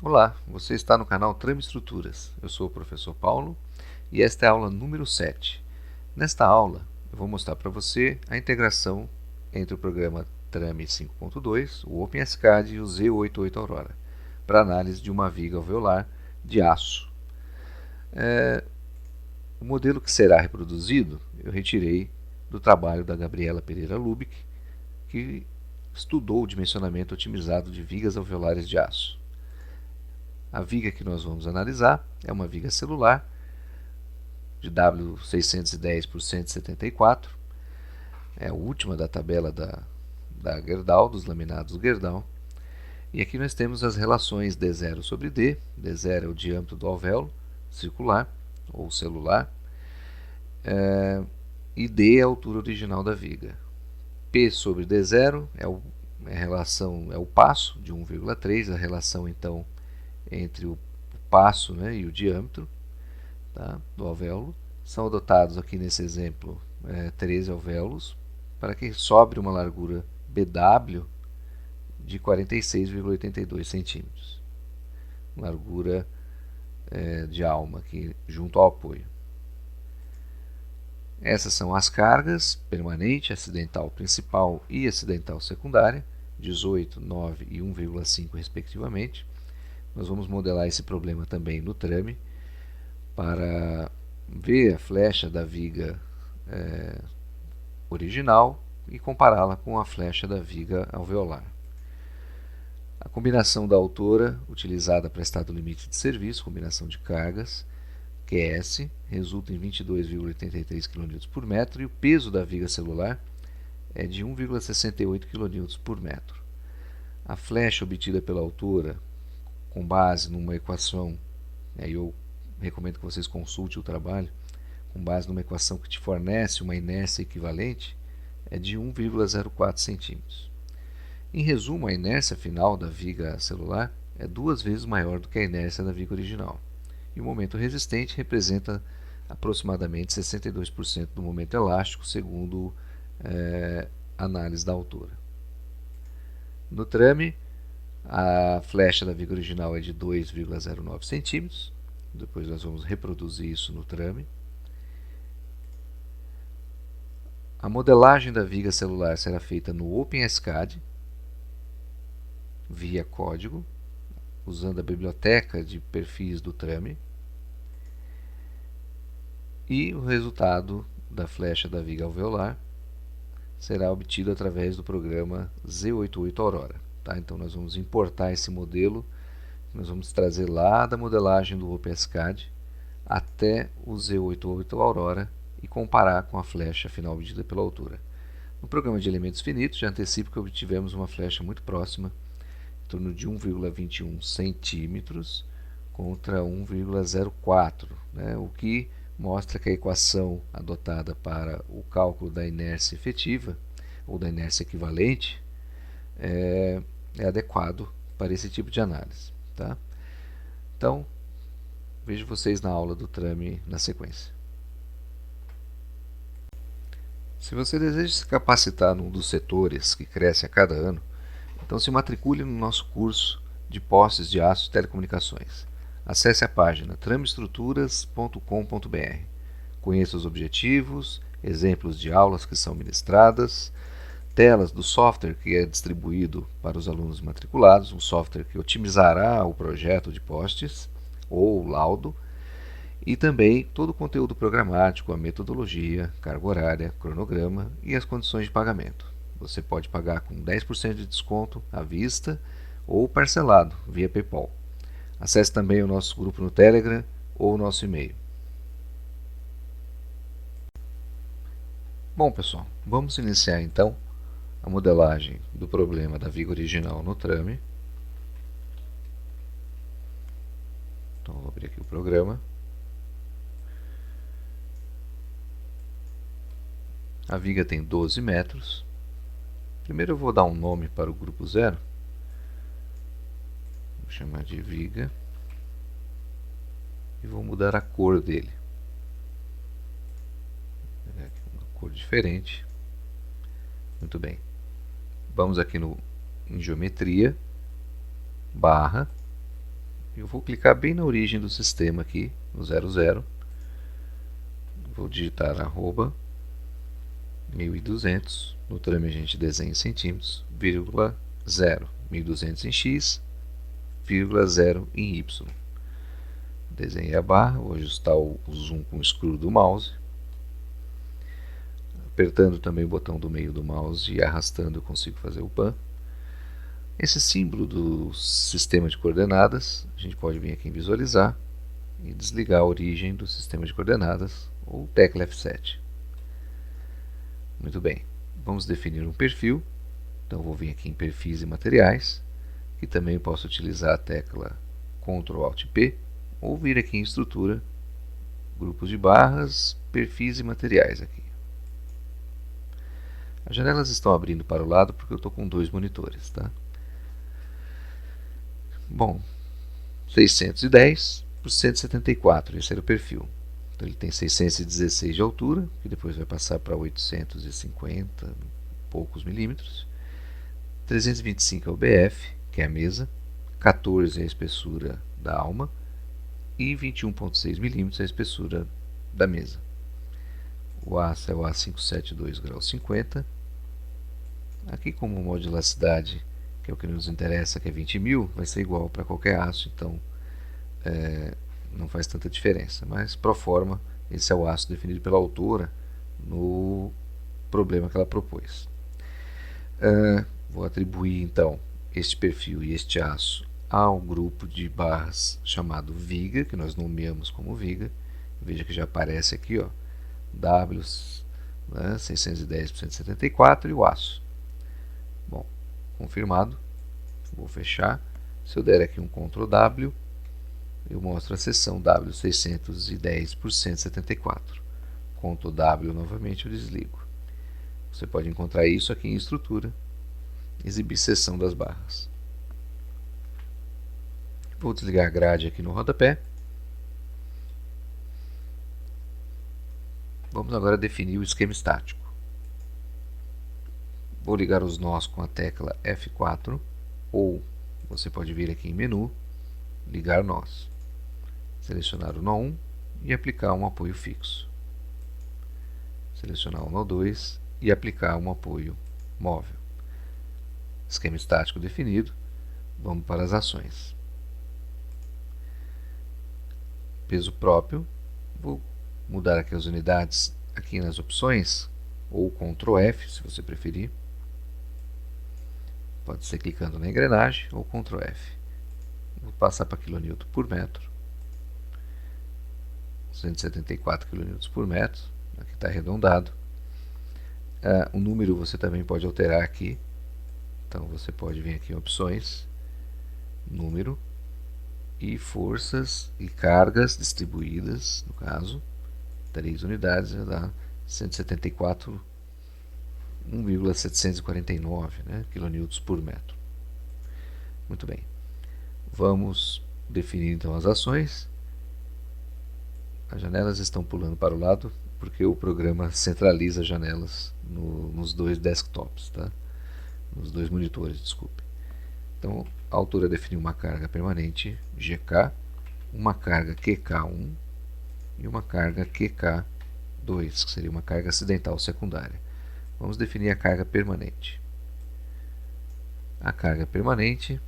Olá, você está no canal Trame Estruturas. Eu sou o professor Paulo e esta é a aula número 7. Nesta aula, eu vou mostrar para você a integração entre o programa Trame 5.2, o OpenSCAD e o Z88 Aurora, para análise de uma viga alveolar de aço. O modelo que será reproduzido eu retirei do trabalho da Gabriela Pereira Lubick, que estudou o dimensionamento otimizado de vigas alveolares de aço. A viga que nós vamos analisar é uma viga celular de W610 por 174, é a última da tabela da Gerdau, dos laminados Gerdau. E aqui nós temos as relações D0 sobre D. D0 é o diâmetro do alvéolo circular ou celular, e D é a altura original da viga. P sobre D0 é o passo de 1,3, a relação então entre o passo, né, e o diâmetro, tá, do alvéolo. São adotados aqui nesse exemplo 13 alvéolos, para que sobre uma largura BW de 46,82 centímetros. Largura de alma aqui junto ao apoio. Essas são as cargas permanente, acidental principal e acidental secundária, 18, 9 e 1,5 respectivamente. Nós vamos modelar esse problema também no trame para ver a flecha da viga original e compará-la com a flecha da viga alveolar. A combinação da altura utilizada para estado limite de serviço, combinação de cargas, QS, resulta em 22,83 kN por metro e o peso da viga celular é de 1,68 kN por metro. A flecha obtida pela autora, com base numa equação, eu recomendo que vocês consultem o trabalho, com base numa equação que te fornece uma inércia equivalente, é de 1,04 centímetros. Em resumo, a inércia final da viga celular é 2 vezes maior do que a inércia da viga original. E o momento resistente representa aproximadamente 62% do momento elástico, segundo a análise da autora. No trame, a flecha da viga original é de 2,09 centímetros. Depois nós vamos reproduzir isso no trame. A modelagem da viga celular será feita no OpenSCAD, via código, usando a biblioteca de perfis do trame. E o resultado da flecha da viga alveolar será obtido através do programa Z88 Aurora. Tá? Então nós vamos importar esse modelo, nós vamos trazer lá da modelagem do OpenSCAD até o Z88 Aurora e comparar com a flecha final obtida pela autora. No programa de elementos finitos, já antecipo que obtivemos uma flecha muito próxima, em torno de 1,21 centímetros contra 1,04, né? O que mostra que a equação adotada para o cálculo da inércia efetiva, ou da inércia equivalente, é adequado para esse tipo de análise. Tá? Então, vejo vocês na aula do trame na sequência. Se você deseja se capacitar num dos setores que cresce a cada ano, então se matricule no nosso curso de postes de aço e telecomunicações. Acesse a página trameestruturas.com.br. Conheça os objetivos, exemplos de aulas que são ministradas, telas do software que é distribuído para os alunos matriculados, um software que otimizará o projeto de postes ou laudo, e também todo o conteúdo programático, a metodologia, carga horária, cronograma e as condições de pagamento. Você pode pagar com 10% de desconto à vista ou parcelado via PayPal. Acesse também o nosso grupo no Telegram ou o nosso e-mail. Bom, pessoal, vamos iniciar então a modelagem do problema da viga original no trame. Então, vou abrir aqui o programa. A viga tem 12 metros. Primeiro eu vou dar um nome para o grupo 0. Vou chamar de viga. E vou mudar a cor dele. Vou pegar aqui uma cor diferente. Muito bem. Vamos aqui em geometria, barra, Eu vou clicar bem na origem do sistema aqui, no 00. Vou digitar arroba 1200, no trame a gente desenha em centímetros, vírgula 0, 1200 em x, vírgula 0 em y. Desenhei a barra, vou ajustar o zoom com o screw do mouse. Apertando também o botão do meio do mouse e arrastando eu consigo fazer o pan. Esse símbolo do sistema de coordenadas, a gente pode vir aqui em visualizar e desligar a origem do sistema de coordenadas, ou tecla F7. Muito bem, vamos definir um perfil. Então vou vir aqui em perfis e materiais, que também posso utilizar a tecla Ctrl Alt P, ou vir aqui em estrutura, grupos de barras, perfis e materiais aqui. As janelas estão abrindo para o lado porque eu estou com 2 monitores, tá? Bom, 610 por 174, esse era o perfil. Então ele tem 616 de altura, que depois vai passar para 850 poucos milímetros. 325 é o BF, que é a mesa. 14 é a espessura da alma. E 21,6 milímetros é a espessura da mesa. O aço é o A572 graus 50. Aqui, como modularidade, que é o que nos interessa, que é 20.000, vai ser igual para qualquer aço, então não faz tanta diferença. Mas, pro forma, esse é o aço definido pela autora no problema que ela propôs. Vou atribuir, então, este perfil e este aço ao grupo de barras chamado viga, que nós nomeamos como viga. Veja que já aparece aqui, ó, W, 610 por 174 e o aço. Bom, confirmado. Vou fechar. Se eu der aqui um Ctrl W, eu mostro a seção W610 por 174. Ctrl W novamente, eu desligo. Você pode encontrar isso aqui em estrutura, exibir seção das barras. Vou desligar a grade aqui no rodapé. Vamos agora definir o esquema estático. Vou ligar os nós com a tecla F4, ou você pode vir aqui em menu, ligar nós. Selecionar o nó 1 e aplicar um apoio fixo. Selecionar o nó 2 e aplicar um apoio móvel. Esquema estático definido. Vamos para as ações. Peso próprio. Vou mudar aqui as unidades aqui nas opções, ou Ctrl F, se você preferir. Pode ser clicando na engrenagem ou Ctrl F. Vou passar para kN por metro. 174 kN por metro. Aqui está arredondado. O número você também pode alterar aqui. Então você pode vir aqui em opções, número e forças e cargas distribuídas, no caso, 3 unidades, vai dar 174, 1,749 kN por metro. Muito bem. Vamos definir então as ações. As janelas estão pulando para o lado porque o programa centraliza as janelas nos dois desktops, tá? Nos dois monitores, desculpe. Então, a autora definiu uma carga permanente GK, uma carga QK1 e uma carga QK2, que seria uma carga acidental secundária. Vamos definir a carga permanente. A carga permanente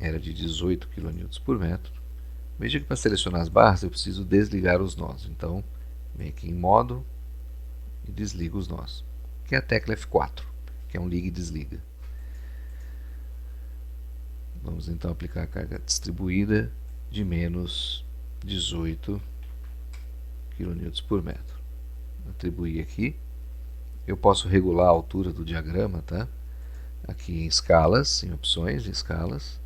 era de 18 kN por metro. Veja que para selecionar as barras eu preciso desligar os nós. Então, vem aqui em modo e desligo os nós, que é a tecla F4, que é um liga e desliga. Vamos então aplicar a carga distribuída de menos 18 kN por metro. Atribuir aqui. Eu posso regular a altura do diagrama, tá? Aqui em escalas, em opções, em escalas,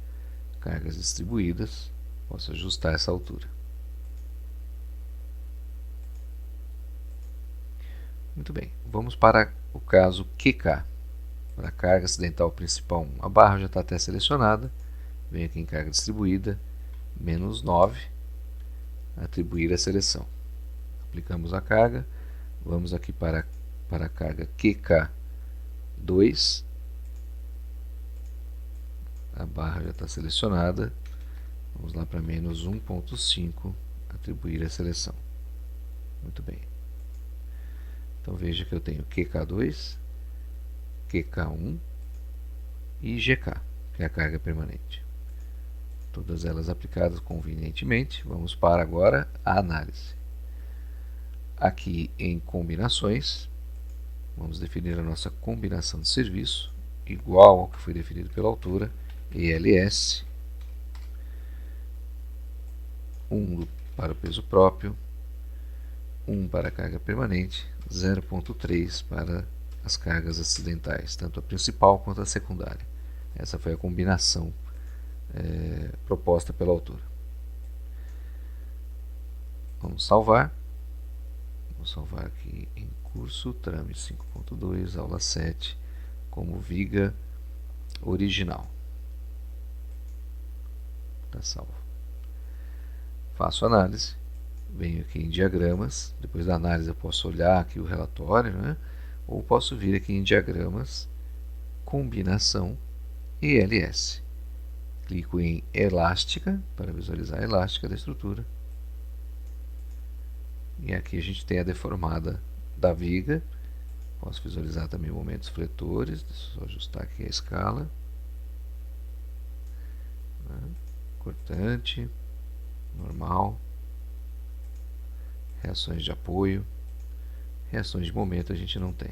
cargas distribuídas, posso ajustar essa altura. Muito bem, vamos para o caso QK, para a carga acidental principal 1. A barra já está até selecionada, venho aqui em carga distribuída, menos 9, atribuir a seleção. Aplicamos a carga, vamos aqui para a carga QK2, a barra já está selecionada, Vamos lá para menos 1.5, atribuir a seleção. Muito bem. Então veja que eu tenho QK2, QK1 e GK, que é a carga permanente. Todas elas aplicadas convenientemente. Vamos para agora a análise. Aqui em combinações, vamos definir a nossa combinação de serviço, igual ao que foi definido pela altura, ELS, 1 para o peso próprio, 1 para a carga permanente, 0.3 para as cargas acidentais, tanto a principal quanto a secundária. Essa foi a combinação proposta pela autora. Vamos salvar. Vou salvar aqui em curso, trâmite 5.2, aula 7, como viga original. Está salvo. Faço análise. Venho aqui em diagramas. Depois da análise eu posso olhar aqui o relatório, né? Ou posso vir aqui em diagramas, combinação e ELS. Clico em elástica para visualizar a elástica da estrutura. E aqui a gente tem a deformada da viga. Posso visualizar também momentos fletores. Deixa eu só ajustar aqui a escala. Cortante, normal, reações de apoio, reações de momento a gente não tem.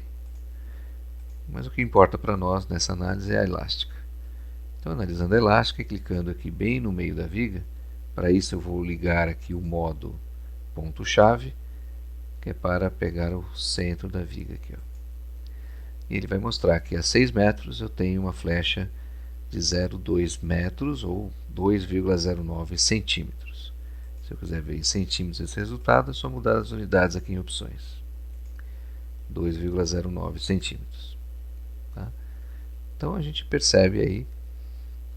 Mas o que importa para nós nessa análise é a elástica. Então, analisando a elástica e clicando aqui bem no meio da viga, para isso eu vou ligar aqui o modo ponto-chave, que é para pegar o centro da viga aqui, ó. E ele vai mostrar que a 6 metros eu tenho uma flecha de 0,2 metros ou 2,09 centímetros. Se eu quiser ver em centímetros esse resultado, é só mudar as unidades aqui em opções. 2,09 centímetros. Tá? Então a gente percebe aí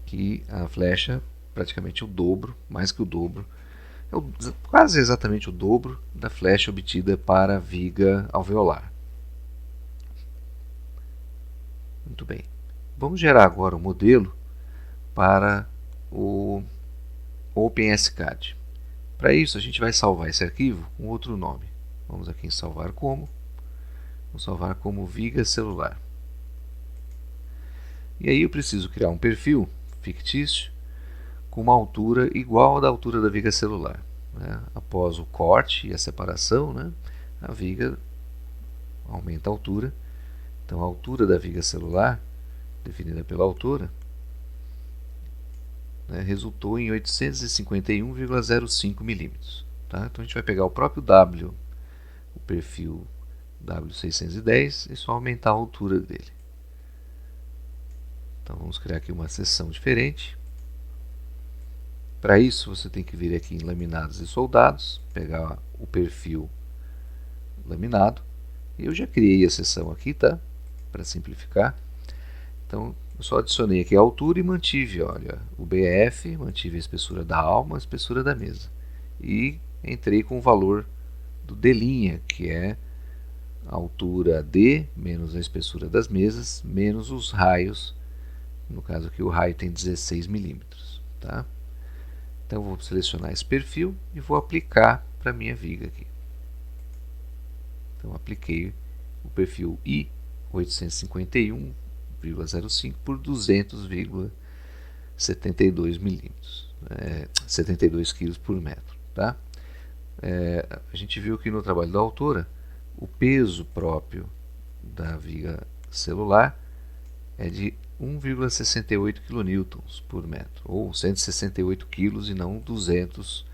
que a flecha praticamente o dobro, mais que o dobro, é quase exatamente o dobro da flecha obtida para a viga alveolar. Muito bem. Vamos gerar agora um modelo para o OpenSCAD. Para isso, a gente vai salvar esse arquivo com outro nome. Vamos aqui em salvar como. Vou salvar como viga celular. E aí eu preciso criar um perfil fictício com uma altura igual à da altura da viga celular. Né? Após o corte e a separação, né, a viga aumenta a altura. Então a altura da viga celular, definida pela autora, resultou em 851,05 milímetros. Tá? Então a gente vai pegar o próprio W, o perfil W610, e só aumentar a altura dele. Então vamos criar aqui uma seção diferente. Para isso você tem que vir aqui em laminados e soldados, pegar o perfil laminado. E eu já criei a seção aqui, tá? Para simplificar. Então eu só adicionei aqui a altura e mantive, olha, o BF, mantive a espessura da alma, a espessura da mesa. E entrei com o valor do D', que é a altura D menos a espessura das mesas, menos os raios. No caso aqui o raio tem 16 milímetros. Tá? Então eu vou selecionar esse perfil e vou aplicar para a minha viga aqui. Então apliquei o perfil I 851,05 por 200,72 milímetros, 72 quilos por metro. Tá? A gente viu que no trabalho da autora o peso próprio da viga celular é de 1,68 kN por metro, ou 168 kg e não 200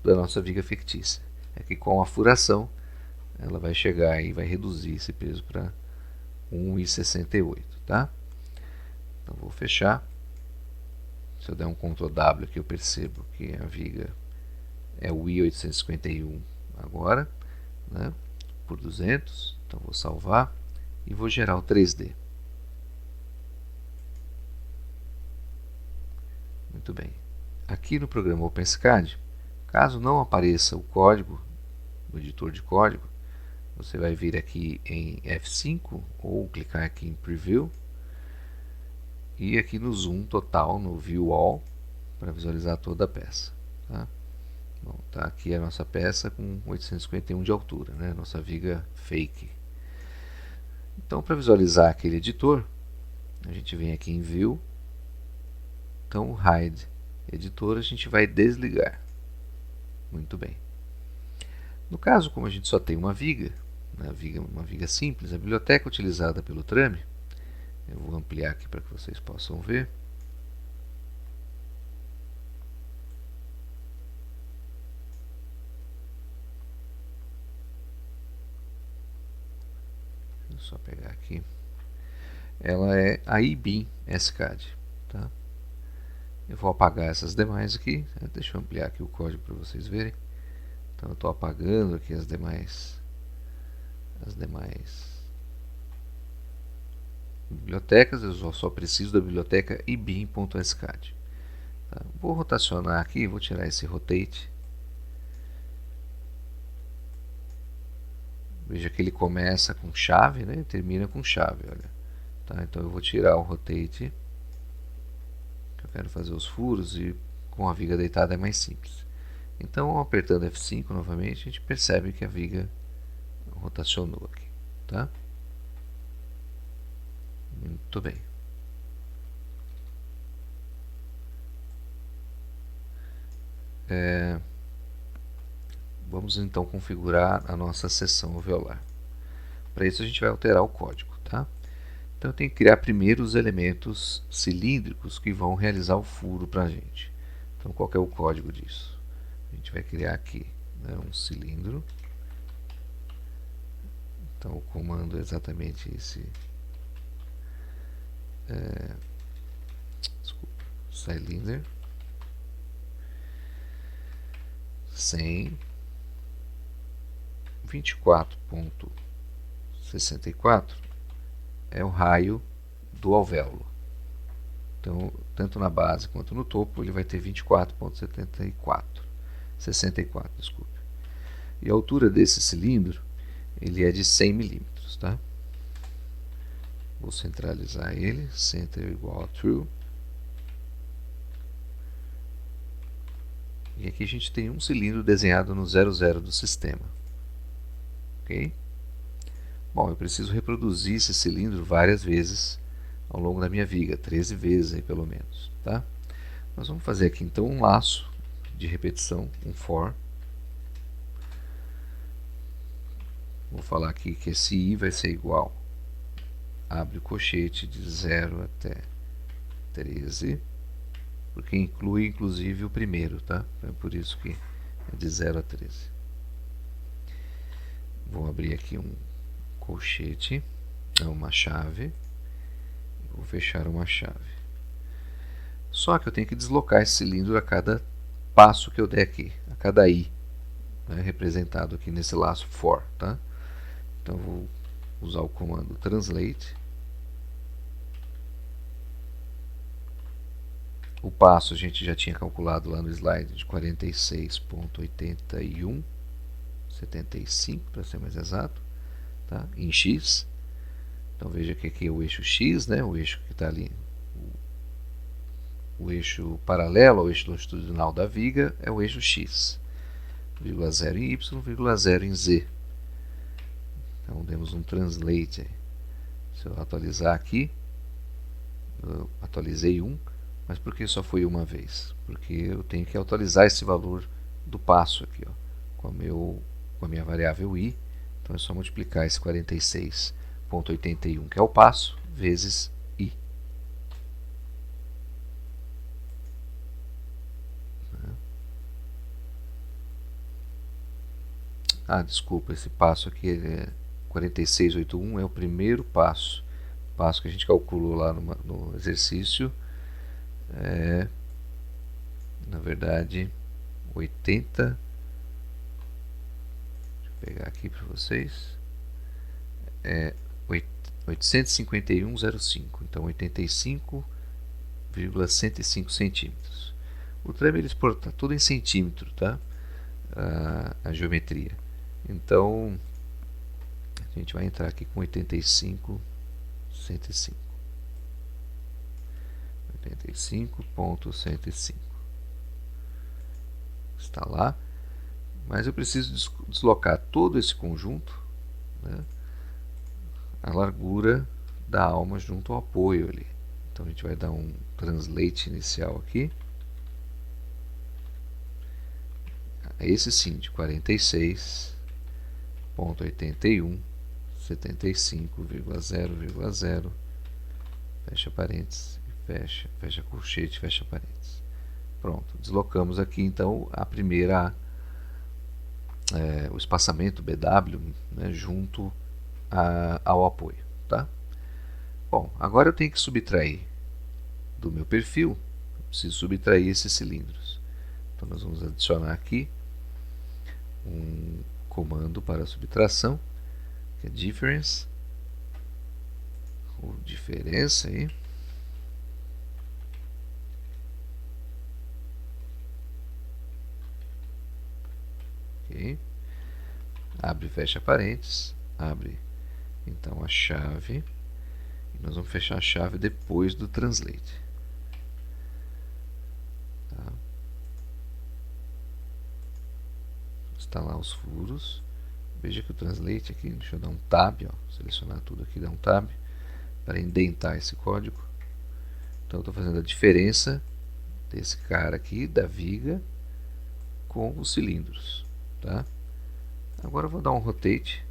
da nossa viga fictícia. É que com a furação ela vai chegar e vai reduzir esse peso para 1,68, tá? Então vou fechar. Se eu der um Ctrl W aqui eu percebo que a viga é o I851 agora, né, por 200. Então vou salvar e vou gerar o 3D. Muito bem. Aqui no programa OpenSCAD, caso não apareça o código, o editor de código, você vai vir aqui em F5 ou clicar aqui em Preview e aqui no Zoom total, no View All, para visualizar toda a peça. Tá? Bom, tá aqui a nossa peça com 851 de altura, né? Nossa viga fake. Então, para visualizar aquele editor, a gente vem aqui em View, então Hide Editor, a gente vai desligar. Muito bem. No caso, como a gente só tem uma viga simples, a biblioteca utilizada pelo Trame, eu vou ampliar aqui para que vocês possam ver. Deixa eu só pegar aqui. Ela é a IBIM SCAD. Tá? Eu vou apagar essas demais aqui. Deixa eu ampliar aqui o código para vocês verem. Então eu estou apagando aqui as demais bibliotecas. Eu só preciso da biblioteca ibim.scad. Tá? Vou rotacionar aqui, vou tirar esse rotate. Veja que ele começa com chave, né, e termina com chave. Olha. Tá? Então eu vou tirar o rotate. Eu quero fazer os furos e com a viga deitada é mais simples. Então, apertando F5 novamente, a gente percebe que a viga rotacionou aqui. Tá? Muito bem. Vamos então configurar a nossa seção alveolar. Para isso a gente vai alterar o código. Tá? Então eu tenho que criar primeiro os elementos cilíndricos que vão realizar o furo para a gente. Então qual que é o código disso? A gente vai criar aqui, né, um cilindro. Então o comando é exatamente esse. Cylinder 100 24.64 é o raio do alvéolo. Então, tanto na base quanto no topo, ele vai ter 64, desculpe. E a altura desse cilindro, ele é de 100 milímetros, tá? Vou centralizar ele, center igual a true. E aqui a gente tem um cilindro desenhado no 00 do sistema. Ok? Bom, eu preciso reproduzir esse cilindro várias vezes ao longo da minha viga, 13 vezes aí pelo menos. Tá? Nós vamos fazer aqui então um laço de repetição, um for. Vou falar aqui que esse i vai ser igual, abre o colchete de 0 até 13, porque inclui inclusive o primeiro, tá? É por isso que é de 0 a 13. Vou abrir aqui um colchete, uma chave, vou fechar uma chave. Só que eu tenho que deslocar esse cilindro a cada passo que eu der aqui, a cada i, né, representado aqui nesse laço for. Tá? Então vou usar o comando translate. O passo a gente já tinha calculado lá no slide de 46.8175, para ser mais exato, tá? Em x. Então veja que aqui é o eixo x, né? O eixo que está ali, o eixo paralelo ao eixo longitudinal da viga é o eixo x, 0 em y, 0 em z. Então demos um translate aí. Se eu atualizar aqui, eu atualizei 1, mas por que só foi uma vez? Porque eu tenho que atualizar esse valor do passo aqui, ó, com a minha variável i. Então é só multiplicar esse 46.81, que é o passo, vezes i. Desculpa, esse passo aqui é 4681, é o primeiro passo. O passo que a gente calculou lá no exercício é, na verdade, 80. Deixa eu pegar aqui para vocês. É 851,05. Então 85,105 centímetros. O Trame ele exporta tudo em centímetro, tá? A geometria. Então a gente vai entrar aqui com 85,105. 85.105. está lá, mas eu preciso deslocar todo esse conjunto, né, a largura da alma junto ao apoio ali. Então a gente vai dar um translate inicial aqui. Esse sim, de 46.81, 75,0,0, fecha parênteses, fecha, fecha colchete, fecha parênteses. Pronto, deslocamos aqui então a primeira, o espaçamento BW, né, junto ao apoio. Tá? Bom, agora eu tenho que subtrair do meu perfil, preciso subtrair esses cilindros. Então nós vamos adicionar aqui um comando para subtração, que é difference, ou diferença aí. Okay. Abre e fecha parênteses, abre então a chave, e nós vamos fechar a chave depois do translate. Tá. Instalar os furos. Veja que o translate aqui, deixa eu dar um tab, ó, selecionar tudo aqui, dar um tab para indentar esse código. Então eu estou fazendo a diferença desse cara aqui, da viga, com os cilindros. Tá? Agora eu vou dar um rotate,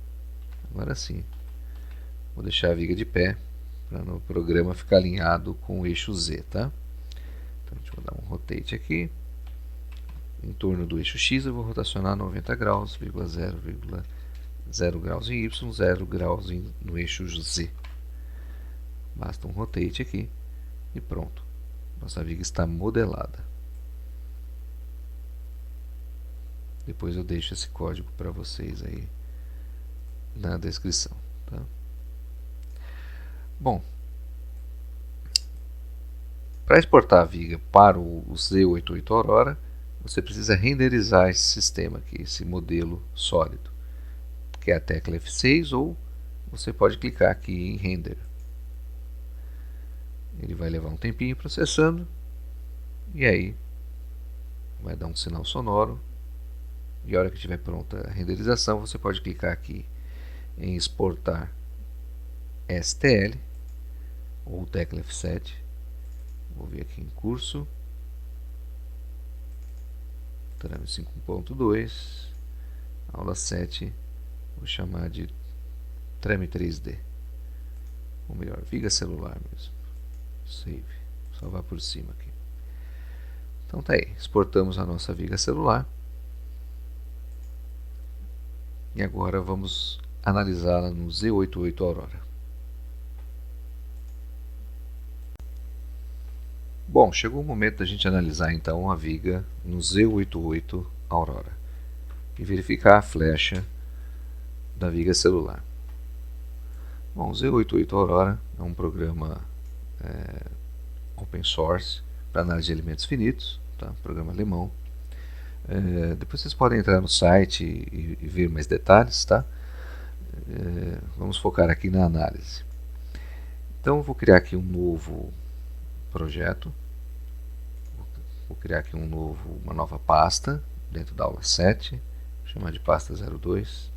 agora sim. Vou deixar a viga de pé, para no programa ficar alinhado com o eixo Z. Tá? Então deixa eu dar um rotate aqui. Em torno do eixo X eu vou rotacionar 90 graus, 0 graus em Y, 0 graus no eixo Z. Basta um rotate aqui e pronto. Nossa viga está modelada. Depois eu deixo esse código para vocês aí na descrição. Tá? Bom, para exportar a viga para o Z88 Aurora, você precisa renderizar esse sistema aqui, esse modelo sólido, que é a tecla F6, ou você pode clicar aqui em Render. Ele vai levar um tempinho processando, e aí vai dar um sinal sonoro, e a hora que estiver pronta a renderização, você pode clicar aqui em exportar STL, ou tecla F7, vou ver aqui em curso, trame 5.2, aula 7, vou chamar de trame 3D, ou melhor, viga celular mesmo, save, salvar por cima aqui. Então tá aí, exportamos a nossa viga celular, e agora vamos analisá-la no Z88 Aurora. Bom, chegou o momento da gente analisar então a viga no Z88 Aurora e verificar a flecha da viga celular. Bom, o Z88 Aurora é um programa open source para análise de elementos finitos, tá? Programa alemão. Depois vocês podem entrar no site e ver mais detalhes, tá? Vamos focar aqui na análise. Então eu vou criar aqui um novo projeto. Vou criar aqui uma nova pasta dentro da aula 7, vou chamar de pasta 02.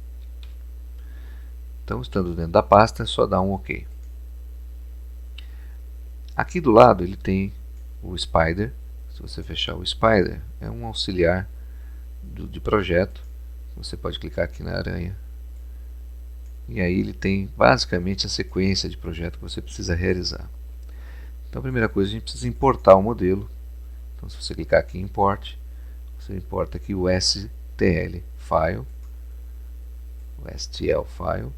Então, estando dentro da pasta, é só dar um OK. Aqui do lado ele tem o Spider. Se você fechar o Spider, é um auxiliar de projeto. Você pode clicar aqui na aranha. E aí ele tem basicamente a sequência de projeto que você precisa realizar. Então a primeira coisa, a gente precisa importar o modelo. Então se você clicar aqui em Import, você importa aqui o STL file, o STL file,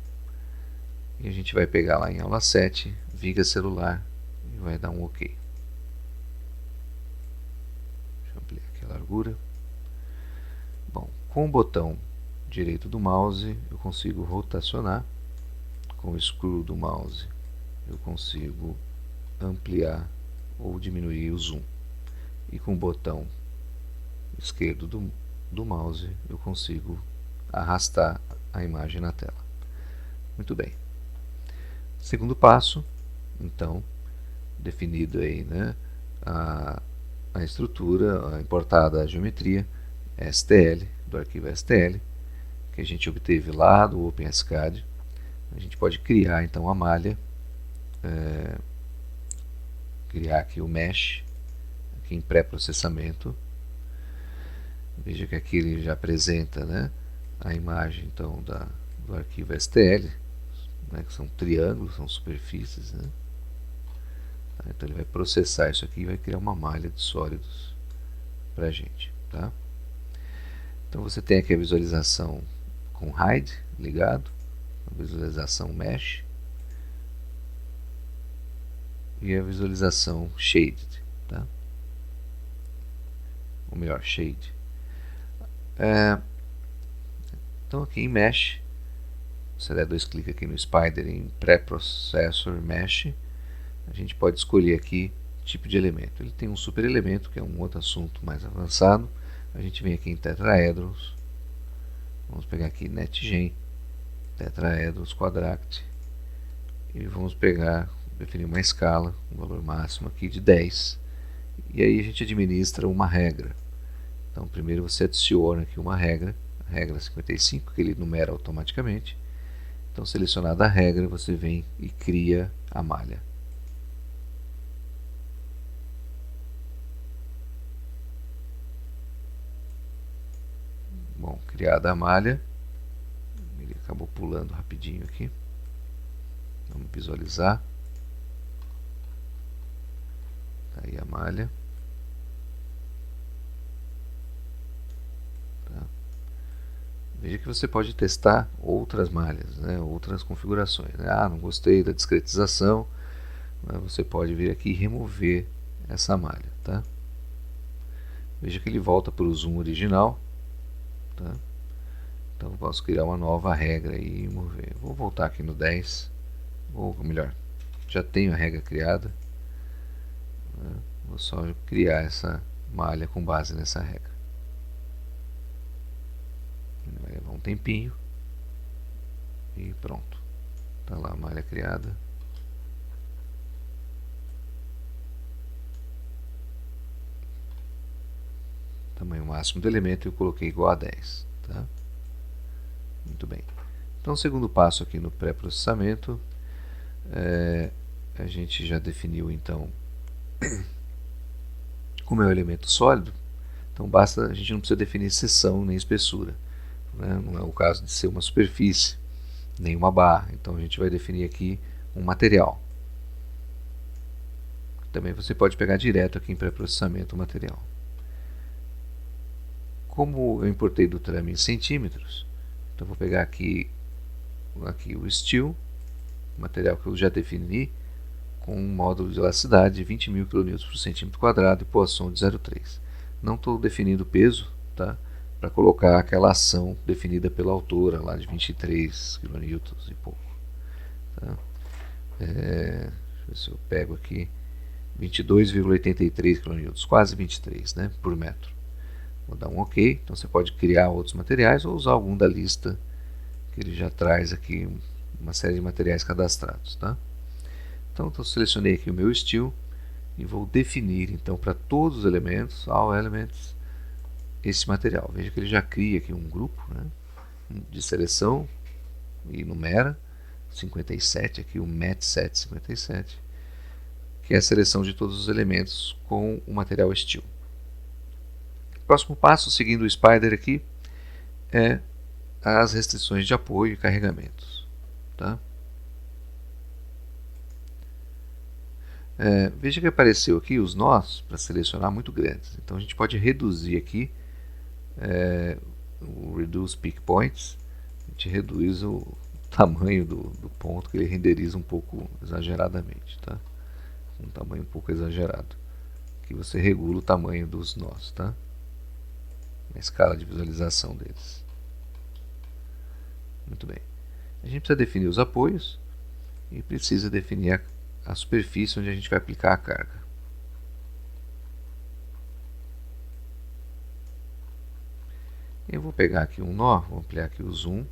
e a gente vai pegar lá em aula 7, viga celular, e vai dar um OK. Deixa eu ampliar aqui a largura. Bom, com o botão direito do mouse eu consigo rotacionar, com o scroll do mouse eu consigo ampliar ou diminuir o zoom, e com o botão esquerdo do mouse eu consigo arrastar a imagem na tela. Muito bem. Segundo passo, então, definido aí, né, a estrutura, importada a geometria, STL, do arquivo STL, que a gente obteve lá do OpenSCAD. A gente pode criar então a malha, criar aqui o mesh, aqui em pré-processamento. Veja que aqui ele já apresenta, né, a imagem então do arquivo STL, né, que são triângulos, são superfícies, né? Então ele vai processar isso aqui e vai criar uma malha de sólidos para a gente. Tá? Então você tem aqui a visualização com hide ligado, a visualização mesh e a visualização shaded. Tá? Ou melhor, shade. Então aqui em mesh, você dá 2 cliques aqui no Spider em pré-processor mesh, a gente pode escolher aqui tipo de elemento. Ele tem um super elemento, que é um outro assunto mais avançado. A gente vem aqui em tetraedros, vamos pegar aqui NetGen, tetraedros quadrant, e vamos definir uma escala, um valor máximo aqui de 10, e aí a gente administra uma regra. Então primeiro você adiciona aqui uma regra, a regra 55, que ele numera automaticamente. Então selecionada a regra, você vem e cria a malha. Bom, criada a malha, ele acabou pulando rapidinho aqui. Vamos visualizar. Tá aí a malha. Tá. Veja que você pode testar outras malhas, né, outras configurações. Né? Ah, não gostei da discretização. Mas você pode vir aqui e remover essa malha. Tá? Veja que ele volta para o zoom original. Tá? Então eu posso criar uma nova regra e mover. Vou voltar aqui no 10. Ou melhor, já tenho a regra criada. Vou só criar essa malha com base nessa regra. Vai levar um tempinho. E pronto. Está lá a malha criada. Tamanho máximo do elemento eu coloquei igual a 10. Tá? Muito bem. Então, o segundo passo aqui no pré-processamento, a gente já definiu então como é o elemento sólido. Então basta, a gente não precisa definir seção nem espessura, né? Não é o caso de ser uma superfície nem uma barra. Então a gente vai definir aqui um material. Também você pode pegar direto aqui em pré-processamento o material. Como eu importei do trame em centímetros, então vou pegar aqui o steel, material que eu já defini, com um módulo de elasticidade de 20.000 kN/cm² e Poisson de 0,3. Não estou definindo o peso, tá? Para colocar aquela ação definida pela autora lá de 23 kN e pouco. Tá? Deixa eu ver se eu pego aqui 22,83 kN, quase 23, né, por metro. Vou dar um OK. Então você pode criar outros materiais ou usar algum da lista que ele já traz aqui, uma série de materiais cadastrados. Tá? Então eu selecionei aqui o meu steel e vou definir então para todos os elementos, all elements, esse material. Veja que ele já cria aqui um grupo, né, de seleção e numera 57 aqui, o MET757, que é a seleção de todos os elementos com o material steel. Próximo passo, seguindo o Spider aqui, é as restrições de apoio e carregamentos. Tá? Veja que apareceu aqui os nós para selecionar muito grandes. Então a gente pode reduzir aqui o Reduce Peak Points. A gente reduz o tamanho do ponto, que ele renderiza um pouco exageradamente. Tá? Um tamanho um pouco exagerado. Aqui você regula o tamanho dos nós. Tá? A escala de visualização deles. Muito bem. A gente precisa definir os apoios e precisa definir a superfície onde a gente vai aplicar a carga. Eu vou pegar aqui um nó, vou ampliar aqui o zoom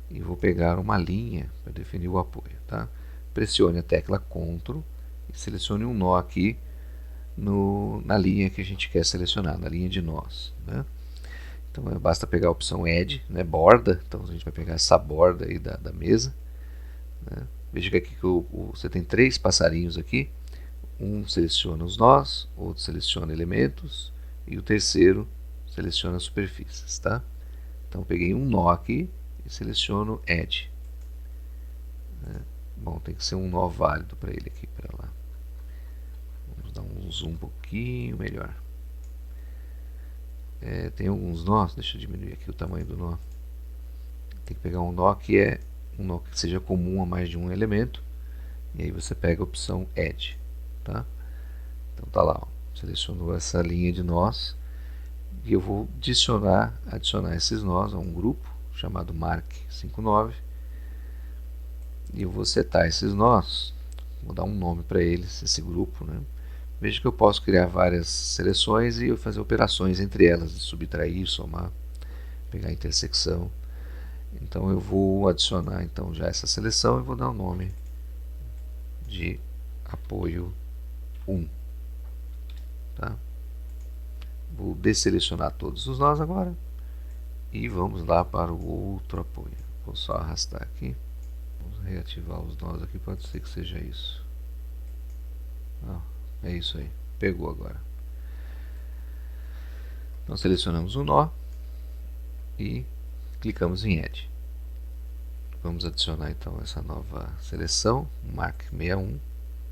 e vou pegar uma linha para definir o apoio. Tá? Pressione a tecla Ctrl e selecione um nó aqui na linha que a gente quer selecionar, na linha de nós, né? Então basta pegar a opção Edge, né, borda, então a gente vai pegar essa borda aí da mesa, né? Veja que aqui que você tem 3 passarinhos aqui, um seleciona os nós, outro seleciona elementos e o terceiro seleciona superfícies, tá? Então peguei um nó aqui e seleciono Edge, né? Bom, tem que ser um nó válido para ele aqui, para lá. Vamos dar um zoom um pouquinho melhor. Tem alguns nós, deixa eu diminuir aqui o tamanho do nó. Tem que pegar um nó que é um nó que seja comum a mais de um elemento, e aí você pega a opção Edge, tá? Então tá lá, ó, selecionou essa linha de nós e eu vou adicionar esses nós a um grupo chamado Mark59 e eu vou setar esses nós, vou dar um nome para eles, esse grupo, né? Veja que eu posso criar várias seleções e fazer operações entre elas, de subtrair, somar, pegar a intersecção. Então eu vou adicionar então já essa seleção e vou dar o nome de apoio 1. Tá? Vou desselecionar todos os nós agora e vamos lá para o outro apoio. Vou só arrastar aqui. Vamos reativar os nós aqui, pode ser que seja isso. É isso aí, pegou agora. Então selecionamos o nó e clicamos em Edge. Vamos adicionar então essa nova seleção, Mark 61,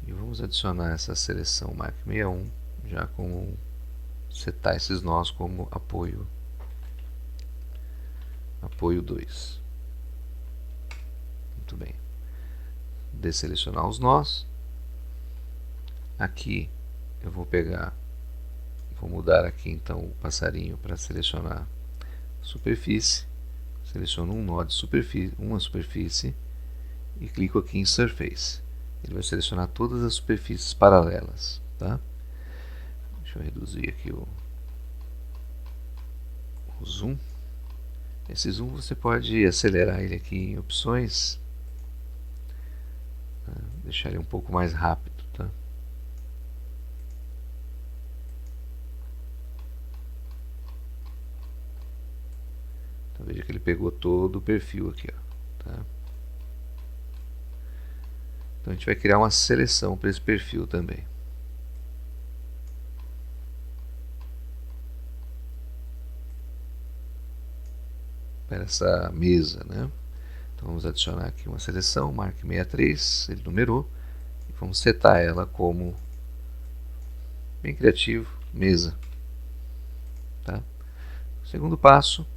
e vamos adicionar essa seleção Mark 61 já com setar esses nós como apoio 2. Muito bem. Desselecionar os nós. Aqui eu vou mudar aqui então o passarinho para selecionar superfície. Seleciono um nó de superfície, uma superfície e clico aqui em Surface. Ele vai selecionar todas as superfícies paralelas, tá? Deixa eu reduzir aqui o zoom. Esse zoom você pode acelerar ele aqui em opções, tá? Deixar ele um pouco mais rápido, tá? Então veja que ele pegou todo o perfil aqui, ó, tá? Então a gente vai criar uma seleção para esse perfil também. Para essa mesa, né? Então vamos adicionar aqui uma seleção, Mark 63, ele numerou, e vamos setar ela como, bem criativo, mesa. Tá? O segundo passo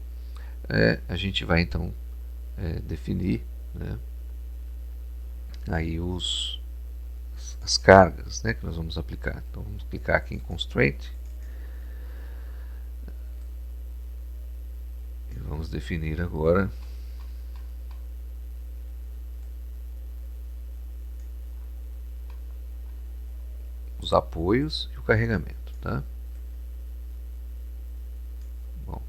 a gente vai então definir, né, aí as cargas, né, que nós vamos aplicar. Então vamos clicar aqui em Constraint e vamos definir agora os apoios e o carregamento, tá? Bom,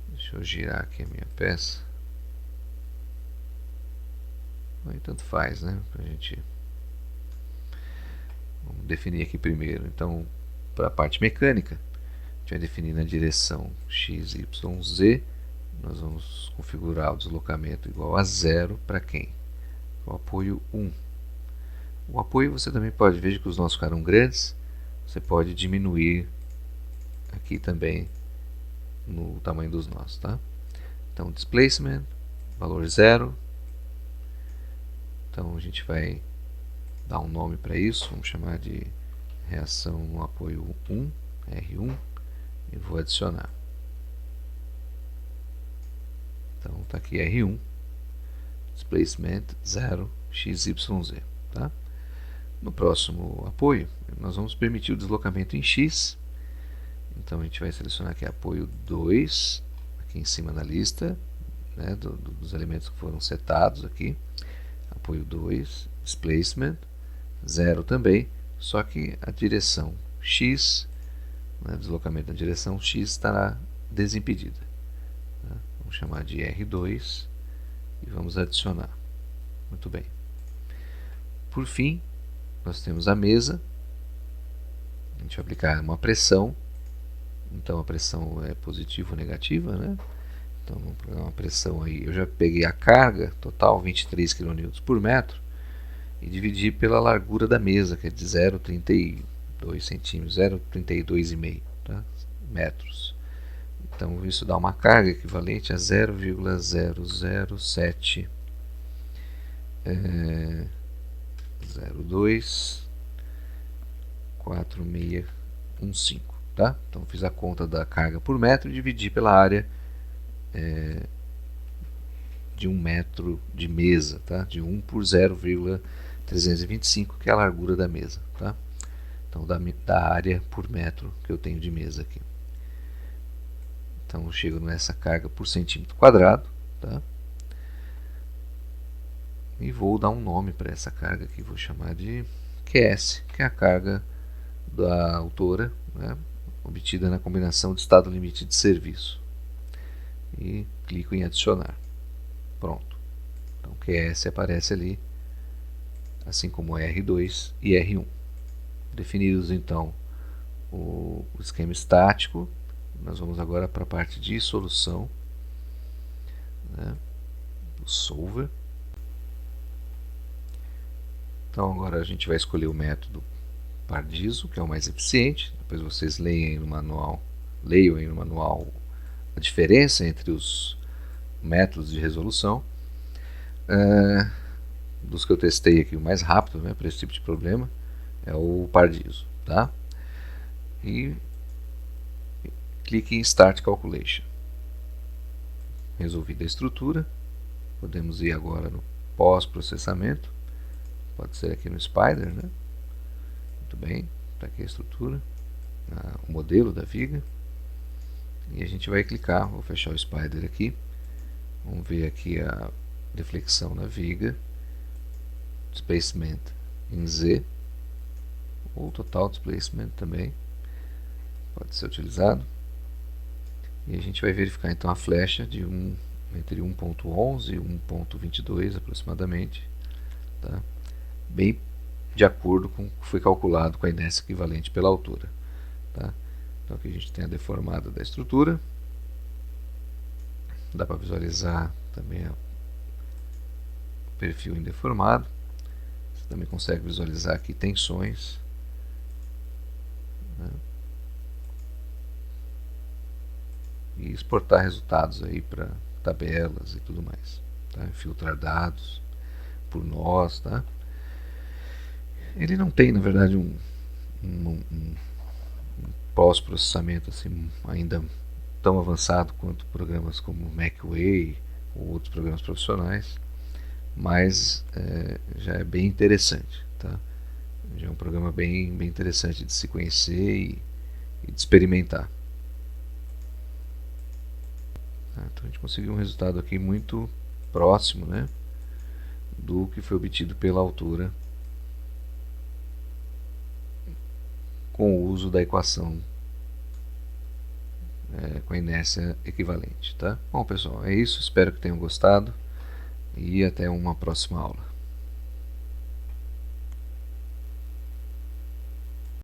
deixa eu girar aqui a minha peça. Aí tanto faz, né? Pra gente... Vamos definir aqui primeiro. Então, para a parte mecânica, a gente vai definir na direção x, y, z. Nós vamos configurar o deslocamento igual a 0 para quem? O apoio 1. O apoio você também pode, veja que os nós ficaram grandes, você pode diminuir aqui também no tamanho dos nós, tá? Então, displacement, valor 0. Então, a gente vai dar um nome para isso, vamos chamar de reação no apoio 1, R1, e vou adicionar. Então, está aqui R1, displacement 0, XYZ, tá? No próximo apoio, nós vamos permitir o deslocamento em X. Então a gente vai selecionar aqui apoio 2, aqui em cima na lista, né, dos elementos que foram setados aqui. Apoio 2, displacement, 0 também, só que a direção X, né, deslocamento na direção X estará desimpedida. Tá? Vamos chamar de R2 e vamos adicionar. Muito bem. Por fim, nós temos a mesa, A gente vai aplicar uma pressão, então a pressão é positiva ou negativa, né? Então vamos pegar uma pressão aí, eu já peguei a carga total, 23 kN por metro, e dividi pela largura da mesa, que é de 0,32 centímetros, 0,32,5, tá? Metros. Então isso dá uma carga equivalente a 0,007 024615, tá? Então fiz a conta da carga por metro e dividi pela área de 1 metro de mesa, tá? De 1 por 0,325, que é a largura da mesa, tá? Então da área por metro que eu tenho de mesa aqui. Então eu chego nessa carga por centímetro quadrado, tá? E vou dar um nome para essa carga aqui, vou chamar de QS, que é a carga da autora, né, obtida na combinação de estado limite de serviço. E clico em adicionar. Pronto. Então QS aparece ali, assim como R2 e R1. Definidos então o esquema estático, nós vamos agora para a parte de solução, né, do solver. Então agora a gente vai escolher o método Pardiso, que é o mais eficiente. Depois vocês leiam aí no manual a diferença entre os métodos de resolução. Dos que eu testei aqui, o mais rápido, né, para esse tipo de problema é o Pardiso, tá? E clique em Start Calculation. Resolvida a estrutura, podemos ir agora no pós-processamento. Pode ser aqui no Spider, né? Muito bem, está aqui a estrutura, o modelo da viga. E a gente vai clicar, vou fechar o Spider aqui. Vamos ver aqui a deflexão na viga, displacement em Z, ou total displacement também pode ser utilizado. E a gente vai verificar então a flecha de entre 1.11 e 1.22 aproximadamente, tá? Bem de acordo com o que foi calculado com a inércia equivalente pela altura, tá? Então aqui a gente tem a deformada da estrutura, dá para visualizar também o perfil em deformado. Você também consegue visualizar aqui tensões, né? E exportar resultados aí para tabelas e tudo mais, tá? Filtrar dados por nós, tá? Ele não tem, na verdade, um pós-processamento assim, ainda tão avançado quanto programas como MacWay ou outros programas profissionais, mas já é bem interessante, tá? Já é um programa bem interessante de se conhecer e de experimentar. Então a gente conseguiu um resultado aqui muito próximo, né, do que foi obtido pela autora com o uso da equação com a inércia equivalente, tá? Bom, pessoal, é isso. Espero que tenham gostado e até uma próxima aula.